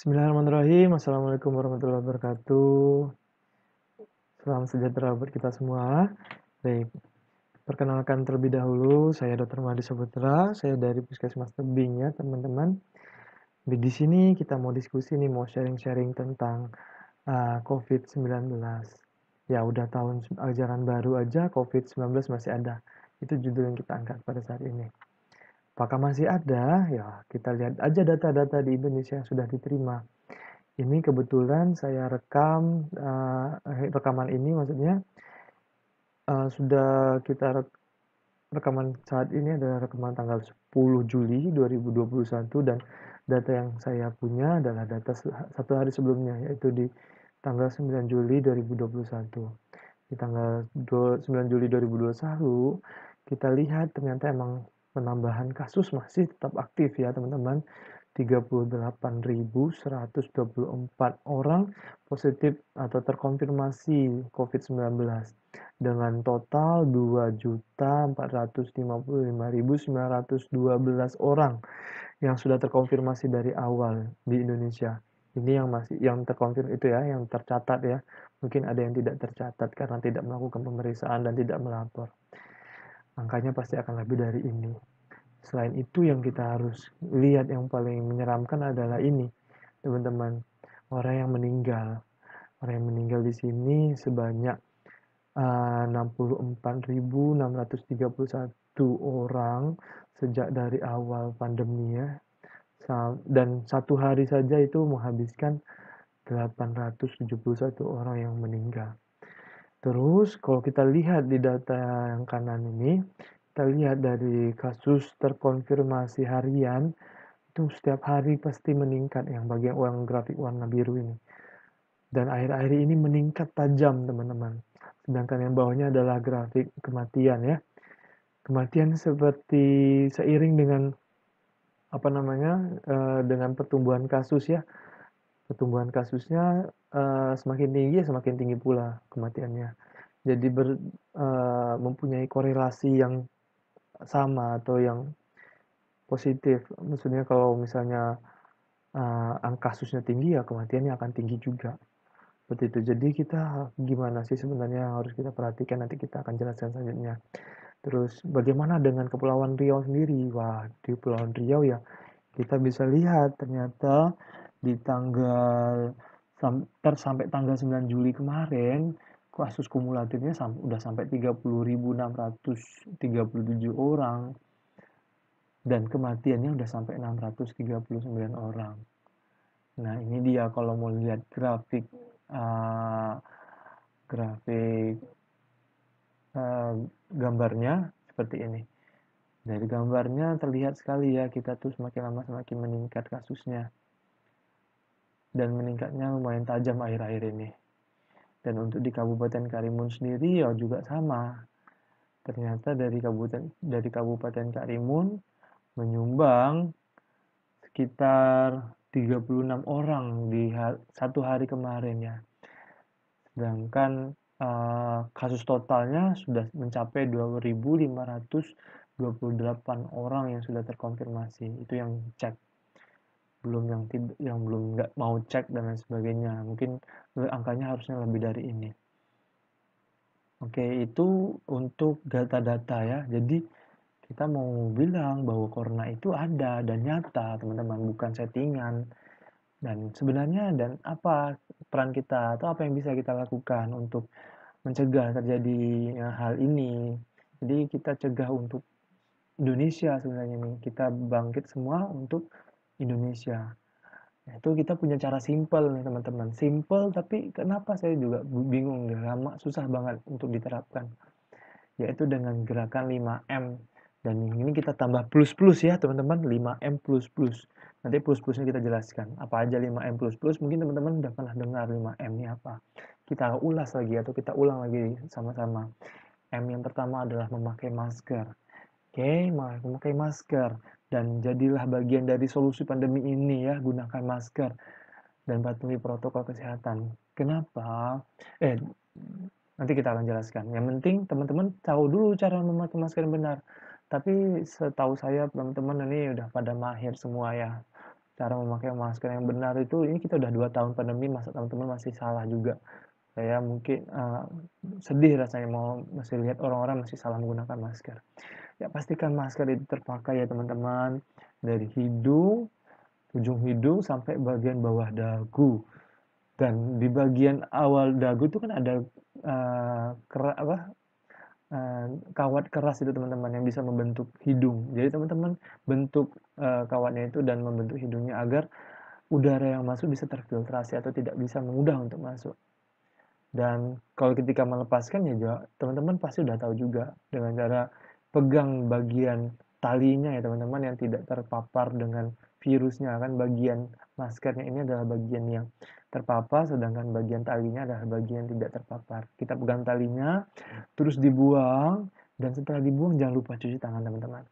Bismillahirrahmanirrahim. Assalamualaikum warahmatullahi wabarakatuh. Salam sejahtera buat kita semua. Baik, perkenalkan terlebih dahulu, saya Dr. Mahdi Saputra, saya dari Puskesmas Tebing ya teman-teman. Di sini kita mau diskusi nih, mau sharing-sharing tentang COVID-19. Ya udah tahun ajaran baru aja COVID-19 masih ada. Itu judul yang kita angkat pada saat ini. Apakah masih ada? Ya, kita lihat aja data-data di Indonesia yang sudah diterima. Ini kebetulan saya rekaman ini maksudnya, sudah kita rekaman saat ini adalah rekaman tanggal 10 Juli 2021 dan data yang saya punya adalah data satu hari sebelumnya, yaitu di tanggal 9 Juli 2021. Di tanggal 9 Juli 2021, kita lihat ternyata emang penambahan kasus masih tetap aktif ya teman-teman. 38.124 orang positif atau terkonfirmasi COVID-19 dengan total 2.455.912 orang yang sudah terkonfirmasi dari awal di Indonesia. Ini yang terkonfirmasi itu ya, yang tercatat ya. Mungkin ada yang tidak tercatat karena tidak melakukan pemeriksaan dan tidak melapor. Angkanya pasti akan lebih dari ini. Selain itu yang kita harus lihat yang paling menyeramkan adalah ini, teman-teman. Orang yang meninggal. Orang yang meninggal di sini sebanyak 64.631 orang sejak dari awal pandemi ya. Dan satu hari saja itu menghabiskan 871 orang yang meninggal. Terus kalau kita lihat di data yang kanan ini, kita lihat dari kasus terkonfirmasi harian, itu setiap hari pasti meningkat yang bagian uang grafik warna biru ini. Dan akhir-akhir ini meningkat tajam teman-teman. Sedangkan yang bawahnya adalah grafik kematian ya. Kematian seperti seiring dengan dengan pertumbuhan kasus ya. Pertumbuhan kasusnya semakin tinggi, semakin tinggi pula kematiannya. Jadi mempunyai korelasi yang sama atau yang positif. Maksudnya kalau misalnya angka kasusnya tinggi ya kematiannya akan tinggi juga. Seperti itu. Jadi kita gimana sih sebenarnya yang harus kita perhatikan, nanti kita akan jelaskan selanjutnya. Terus bagaimana dengan Kepulauan Riau sendiri? Wah, di Kepulauan Riau ya kita bisa lihat ternyata di sampai tanggal 9 Juli kemarin kasus kumulatifnya udah sampai 30.637 orang dan kematiannya udah sampai 639 orang. Nah, ini dia kalau mau lihat uh, grafik gambarnya seperti ini. Dari gambarnya terlihat sekali ya kita tuh semakin lama semakin meningkat kasusnya. Dan meningkatnya lumayan tajam akhir-akhir ini. Dan untuk di Kabupaten Karimun sendiri ya juga sama. Ternyata dari Kabupaten Karimun menyumbang sekitar 36 orang di satu hari kemarin ya. Sedangkan kasus totalnya sudah mencapai 2.528 orang yang sudah terkonfirmasi. Itu yang cek. Belum yang belum nggak mau cek dan lain sebagainya. Mungkin angkanya harusnya lebih dari ini. Oke, itu untuk data-data ya. Jadi kita mau bilang bahwa corona itu ada dan nyata, teman-teman, bukan settingan. Dan sebenarnya dan apa peran kita atau apa yang bisa kita lakukan untuk mencegah terjadinya hal ini. Jadi kita cegah untuk Indonesia sebenarnya nih. Kita bangkit semua untuk Indonesia. Nah, itu kita punya cara simpel nih teman-teman. Simpel tapi kenapa saya juga bingung deh, lama susah banget untuk diterapkan. Yaitu dengan gerakan 5M. Dan ini kita tambah plus-plus ya teman-teman, 5M plus-plus. Nanti plus-plusnya kita jelaskan. Apa aja 5M plus-plus, mungkin teman-teman udah pernah dengar 5M ini apa. Kita ulas lagi atau kita ulang lagi sama-sama. M yang pertama adalah memakai masker. Oke, memakai masker. Dan jadilah bagian dari solusi pandemi ini ya, gunakan masker dan patuhi protokol kesehatan. Kenapa? Nanti kita akan jelaskan. Yang penting teman-teman tahu dulu cara memakai masker yang benar. Tapi setahu saya teman-teman ini udah pada mahir semua ya. cara memakai masker yang benar itu, ini kita udah 2 tahun pandemi, masa teman-teman masih salah juga. Saya mungkin sedih rasanya masih lihat orang-orang masih salah menggunakan masker. Ya pastikan masker itu terpakai ya teman-teman, dari ujung hidung sampai bagian bawah dagu. Dan di bagian awal dagu itu kan ada kawat keras itu teman-teman yang bisa membentuk hidung. Jadi teman-teman bentuk kawatnya itu dan membentuk hidungnya agar udara yang masuk bisa terfiltrasi atau tidak bisa mudah untuk masuk. Dan kalau ketika melepaskan ya teman-teman pasti udah tahu juga dengan cara pegang bagian talinya ya teman-teman yang tidak terpapar dengan virusnya, kan bagian maskernya ini adalah bagian yang terpapar sedangkan bagian talinya adalah bagian yang tidak terpapar. Kita pegang talinya terus dibuang dan setelah dibuang jangan lupa cuci tangan teman-teman.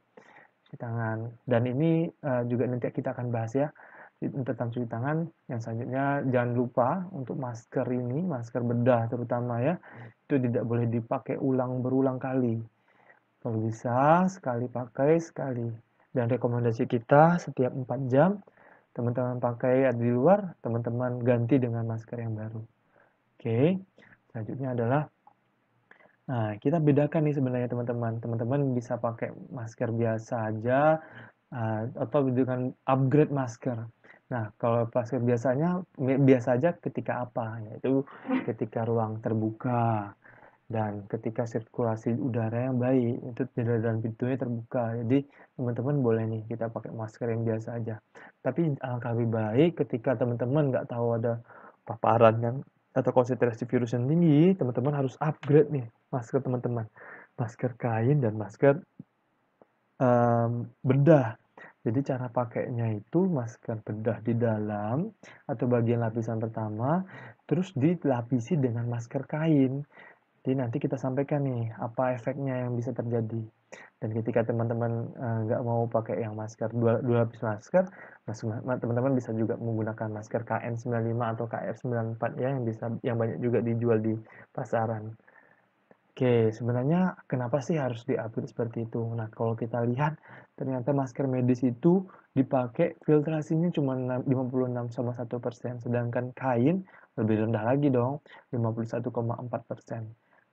Cuci tangan. Dan ini juga nanti kita akan bahas ya tentang cuci tangan. Yang selanjutnya jangan lupa untuk masker ini, masker bedah terutama ya, itu tidak boleh dipakai berulang kali. Kalau bisa sekali pakai sekali. Dan rekomendasi kita setiap 4 jam teman-teman pakai di luar, teman-teman ganti dengan masker yang baru. Oke. Selanjutnya adalah kita bedakan nih sebenarnya teman-teman. Teman-teman bisa pakai masker biasa aja atau dengan upgrade masker. Nah, kalau masker biasa aja ketika apa? Yaitu ketika ruang terbuka dan ketika sirkulasi udara yang baik, itu jendela dan pintunya terbuka. Jadi teman-teman boleh nih kita pakai masker yang biasa aja. Tapi alangkah lebih baik ketika teman-teman nggak tahu ada paparan yang atau konsentrasi virus yang tinggi, teman-teman harus upgrade nih masker teman-teman. Masker kain dan masker bedah. Jadi cara pakainya itu masker bedah di dalam atau bagian lapisan pertama, terus dilapisi dengan masker kain. Jadi nanti kita sampaikan nih apa efeknya yang bisa terjadi. Dan ketika teman-teman nggak mau pakai yang masker dua lapis masker, teman-teman bisa juga menggunakan masker KN95 atau KF94 ya yang banyak juga dijual di pasaran. Oke, sebenarnya kenapa sih harus di-upgrade seperti itu? Nah, kalau kita lihat ternyata masker medis itu dipakai filtrasinya cuma 56,1%, sedangkan kain lebih rendah lagi dong, 51,4%.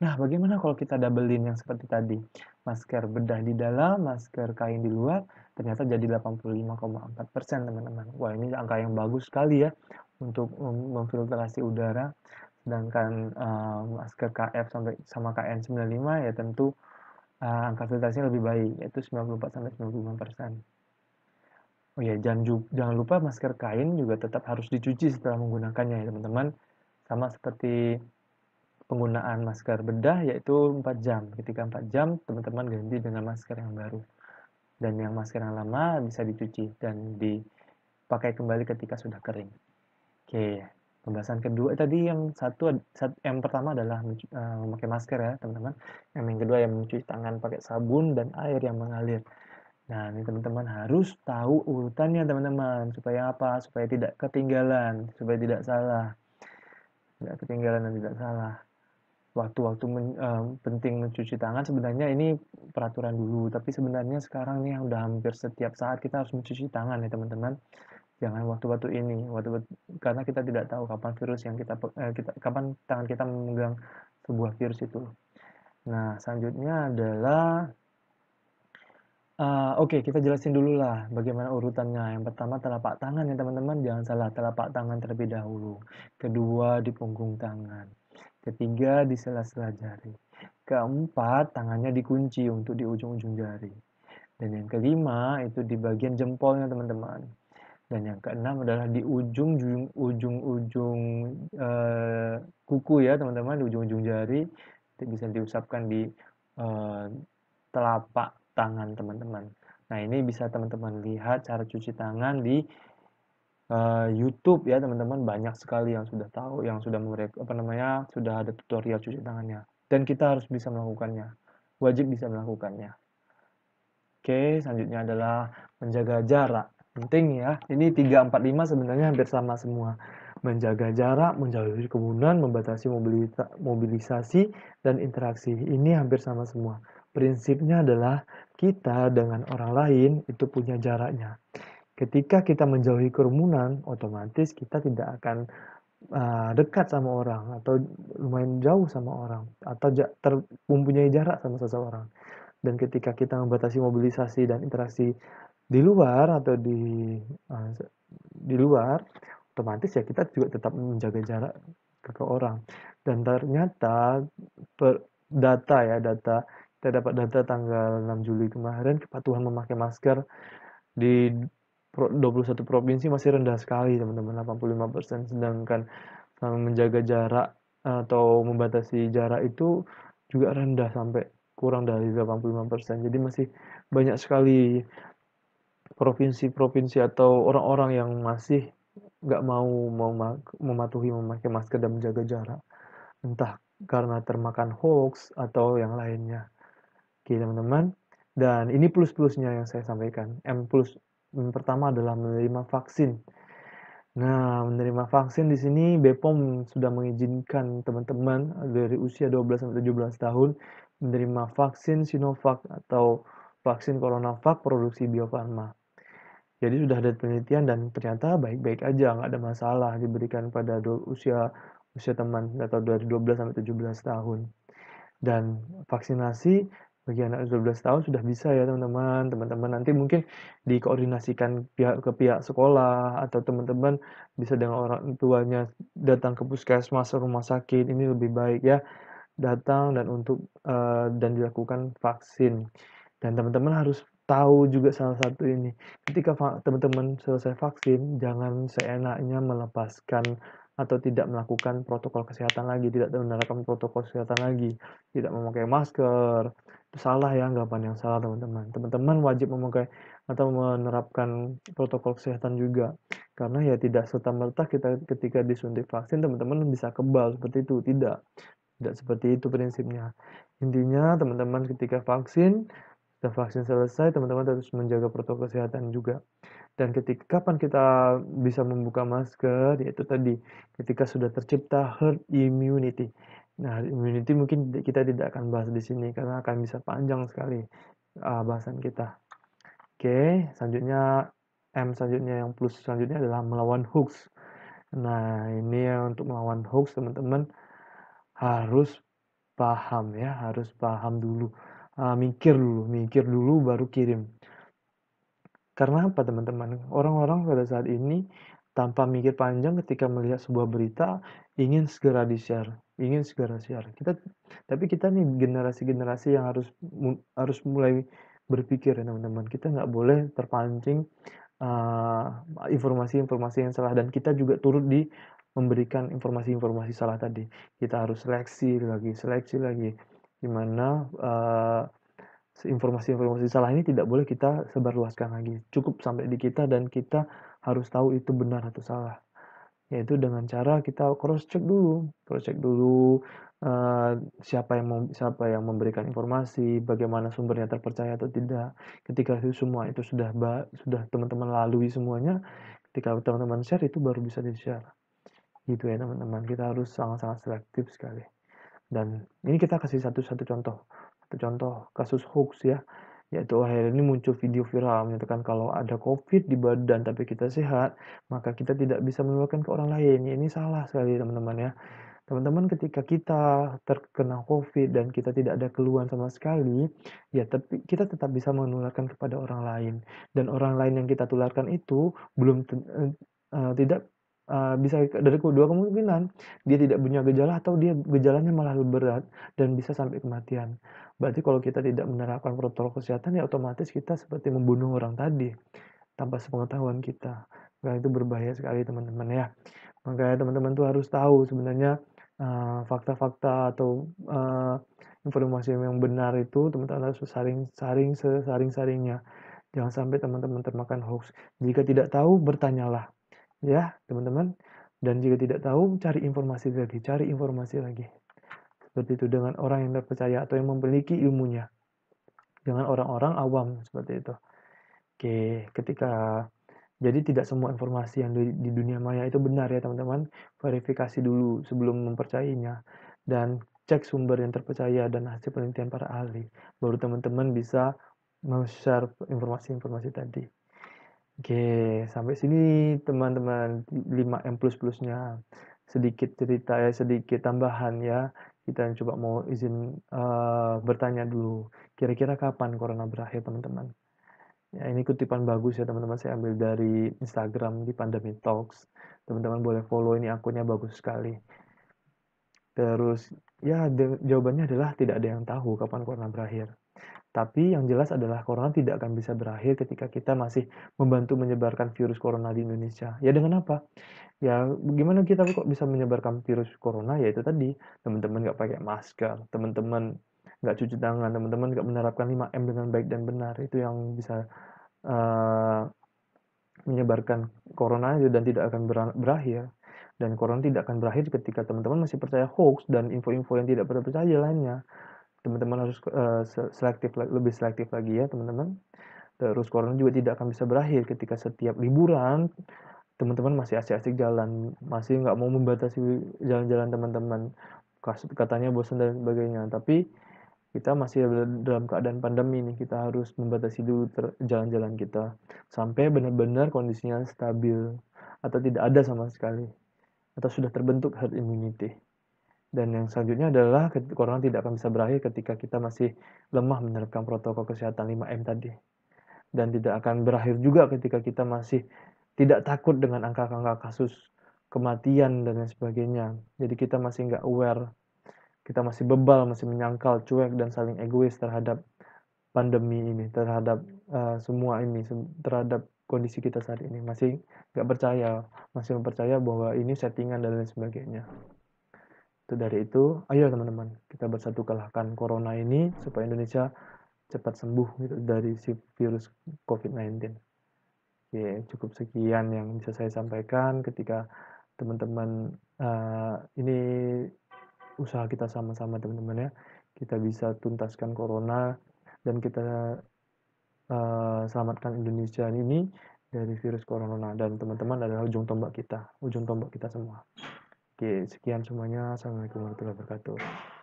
Nah, bagaimana kalau kita doublein yang seperti tadi? Masker bedah di dalam, masker kain di luar, ternyata jadi 85,4% teman-teman. Wah, ini angka yang bagus sekali ya untuk memfiltrasi udara. Sedangkan masker KF sama KN95 ya tentu angka filtrasinya lebih baik, yaitu 94-95%. Oh ya, jangan lupa masker kain juga tetap harus dicuci setelah menggunakannya ya teman-teman. Sama seperti penggunaan masker bedah yaitu 4 jam. Ketika 4 jam teman-teman ganti dengan masker yang baru. Dan yang masker yang lama bisa dicuci dan dipakai kembali ketika sudah kering. Oke. Pembahasan kedua tadi yang pertama adalah memakai masker ya teman-teman. Yang kedua yang mencuci tangan pakai sabun dan air yang mengalir. Nah ini teman-teman harus tahu urutannya teman-teman. Supaya apa? Supaya tidak ketinggalan, supaya tidak salah. Tidak ketinggalan dan tidak salah. Waktu-waktu penting mencuci tangan sebenarnya ini peraturan dulu. Tapi sebenarnya sekarang nih udah hampir setiap saat kita harus mencuci tangan ya teman-teman. Jangan waktu-waktu ini, karena kita tidak tahu kapan virus yang kapan tangan kita memegang sebuah virus itu. Nah, selanjutnya adalah oke, kita jelasin dulu lah bagaimana urutannya. Yang pertama telapak tangan ya teman-teman, jangan salah, telapak tangan terlebih dahulu. Kedua di punggung tangan. Ketiga di sela-sela jari. Keempat, tangannya dikunci untuk di ujung-ujung jari. Dan yang kelima itu di bagian jempolnya teman-teman. Dan yang keenam adalah di ujung-ujung kuku ya teman-teman, di ujung-ujung jari bisa diusapkan di telapak tangan teman-teman. Nah ini bisa teman-teman lihat cara cuci tangan di YouTube ya teman-teman, banyak sekali yang sudah tahu, yang sudah sudah ada tutorial cuci tangannya. Dan kita harus bisa melakukannya, wajib bisa melakukannya. Oke, selanjutnya adalah menjaga jarak. Penting ya, ini 3, 4, 5 sebenarnya hampir sama semua. Menjaga jarak, menjauhi kerumunan, membatasi mobilisasi, dan interaksi. Ini hampir sama semua. Prinsipnya adalah kita dengan orang lain itu punya jaraknya. Ketika kita menjauhi kerumunan, otomatis kita tidak akan dekat sama orang atau lumayan jauh sama orang atau mempunyai jarak sama seseorang. Dan ketika kita membatasi mobilisasi dan interaksi di luar atau uh, di luar, otomatis ya kita juga tetap menjaga jarak ke orang. Dan ternyata data kita dapat data tanggal 6 Juli kemarin, kepatuhan memakai masker di 21 provinsi masih rendah sekali teman-teman, 85%, sedangkan menjaga jarak atau membatasi jarak itu juga rendah sampai kurang dari 85%. Jadi masih banyak sekali provinsi-provinsi atau orang-orang yang masih nggak mau mematuhi memakai masker dan menjaga jarak. Entah karena termakan hoax atau yang lainnya. Oke teman-teman. Dan ini plus-plusnya yang saya sampaikan. M plus yang pertama adalah menerima vaksin. Nah, menerima vaksin di sini BPOM sudah mengizinkan teman-teman dari usia 12 sampai 17 tahun menerima vaksin Sinovac atau vaksin CoronaVac produksi Bio Farma. Jadi sudah ada penelitian dan ternyata baik-baik aja, nggak ada masalah diberikan pada usia usia teman atau dari 12 sampai 17 tahun. Dan vaksinasi bagi anak 12 tahun sudah bisa ya teman-teman. Teman-teman nanti mungkin dikoordinasikan ke pihak sekolah atau teman-teman bisa dengan orang tuanya datang ke puskesmas atau rumah sakit. Ini lebih baik ya datang dan dilakukan vaksin. Dan teman-teman harus tahu juga salah satu ini, ketika teman-teman selesai vaksin, jangan seenaknya melepaskan atau tidak melakukan protokol kesehatan lagi, tidak menerapkan protokol kesehatan lagi, tidak memakai masker. Itu salah ya, anggapan yang salah teman-teman. Teman-teman wajib memakai atau menerapkan protokol kesehatan juga. Karena ya tidak serta-merta kita ketika disuntik vaksin teman-teman bisa kebal seperti itu, tidak. Tidak seperti itu prinsipnya. Intinya teman-teman ketika sudah vaksin selesai, teman-teman harus menjaga protokol kesehatan juga. Dan kapan kita bisa membuka masker, yaitu tadi, ketika sudah tercipta herd immunity. Nah, herd immunity mungkin kita tidak akan bahas di sini, karena akan bisa panjang sekali bahasan kita. Oke, selanjutnya selanjutnya yang plus selanjutnya adalah melawan hoax. Nah, ini untuk melawan hoax teman-teman harus paham ya, harus paham dulu. Mikir dulu baru kirim. Karena apa teman-teman? Orang-orang pada saat ini tanpa mikir panjang ketika melihat sebuah berita ingin segera di-share, ingin segera share. Tapi kita nih generasi-generasi yang harus mulai berpikir ya teman-teman. Kita nggak boleh terpancing informasi-informasi yang salah dan kita juga turut di memberikan informasi-informasi salah tadi. Kita harus seleksi lagi, gimana informasi-informasi salah ini tidak boleh kita sebarluaskan lagi. Cukup sampai di kita dan kita harus tahu itu benar atau salah. Yaitu dengan cara kita cross check dulu siapa yang memberikan informasi, bagaimana sumbernya terpercaya atau tidak. Ketika itu semua itu sudah teman-teman lalui semuanya, ketika teman-teman share itu baru bisa di-share. Gitu ya teman-teman. Kita harus sangat-sangat selektif sekali. Dan ini kita kasih satu contoh kasus hoax ya, yaitu akhirnya ini muncul video viral menyatakan kalau ada COVID di badan tapi kita sehat, maka kita tidak bisa menularkan ke orang lain. Ya, ini salah sekali teman-teman ya. Teman-teman ketika kita terkena COVID dan kita tidak ada keluhan sama sekali, ya tapi kita tetap bisa menularkan kepada orang lain. Dan orang lain yang kita tularkan itu belum tidak bisa dari kedua kemungkinan, dia tidak punya gejala atau dia gejalanya malah lebih berat dan bisa sampai kematian. Berarti kalau kita tidak menerapkan protokol kesehatan ya otomatis kita seperti membunuh orang tadi tanpa sepengetahuan kita. Nah, itu berbahaya sekali teman-teman ya. Makanya teman-teman tuh harus tahu sebenarnya fakta-fakta atau informasi yang benar itu teman-teman harus sesaring-saringnya. Jangan sampai teman-teman termakan hoax. Jika tidak tahu, bertanyalah. Ya, teman-teman. Dan jika tidak tahu, cari informasi lagi. Seperti itu dengan orang yang terpercaya atau yang memiliki ilmunya. Jangan orang-orang awam seperti itu. Oke, jadi tidak semua informasi yang di dunia maya itu benar ya teman-teman. Verifikasi dulu sebelum mempercayainya. Dan cek sumber yang terpercaya dan hasil penelitian para ahli. Baru teman-teman bisa share informasi-informasi tadi. Oke, sampai sini teman-teman 5M plus-plusnya. Sedikit cerita ya, sedikit tambahan ya. Kita coba mau izin bertanya dulu. Kira-kira kapan corona berakhir, teman-teman? Ya, ini kutipan bagus ya, teman-teman. Saya ambil dari Instagram di Pandemi Talks. Teman-teman boleh follow, ini akunnya bagus sekali. Terus, ya jawabannya adalah tidak ada yang tahu kapan corona berakhir. Tapi yang jelas adalah corona tidak akan bisa berakhir ketika kita masih membantu menyebarkan virus corona di Indonesia. Ya dengan apa? Ya gimana kita kok bisa menyebarkan virus corona? Ya itu tadi, teman-teman nggak pakai masker, teman-teman nggak cuci tangan, teman-teman nggak menerapkan 5M dengan baik dan benar. Itu yang bisa uh, menyebarkan corona dan tidak akan berakhir. Dan corona tidak akan berakhir ketika teman-teman masih percaya hoax dan info-info yang tidak percaya lainnya. Teman-teman harus lebih selektif lagi ya teman-teman. Terus corona juga tidak akan bisa berakhir ketika setiap liburan teman-teman masih asik-asik jalan, masih nggak mau membatasi jalan-jalan teman-teman. Katanya bosan dan sebagainya. Tapi kita masih dalam keadaan pandemi nih, kita harus membatasi dulu jalan-jalan kita sampai benar-benar kondisinya stabil atau tidak ada sama sekali atau sudah terbentuk herd immunity. Dan yang selanjutnya adalah corona tidak akan bisa berakhir ketika kita masih lemah menerapkan protokol kesehatan 5M tadi. Dan tidak akan berakhir juga ketika kita masih tidak takut dengan angka-angka kasus kematian dan lain sebagainya. Jadi kita masih nggak aware, kita masih bebal, masih menyangkal, cuek, dan saling egois terhadap pandemi ini, terhadap semua ini, terhadap kondisi kita saat ini. Masih nggak percaya, masih mempercaya bahwa ini settingan dan lain sebagainya. Itu dari itu, ayo teman-teman, kita bersatu kalahkan corona ini supaya Indonesia cepat sembuh gitu dari si virus COVID-19. Oke, cukup sekian yang bisa saya sampaikan ketika teman-teman ini usaha kita sama-sama teman-teman ya. Kita bisa tuntaskan corona dan kita selamatkan Indonesia ini dari virus corona dan teman-teman adalah ujung tombak kita semua. Oke, sekian semuanya. Assalamualaikum warahmatullahi wabarakatuh.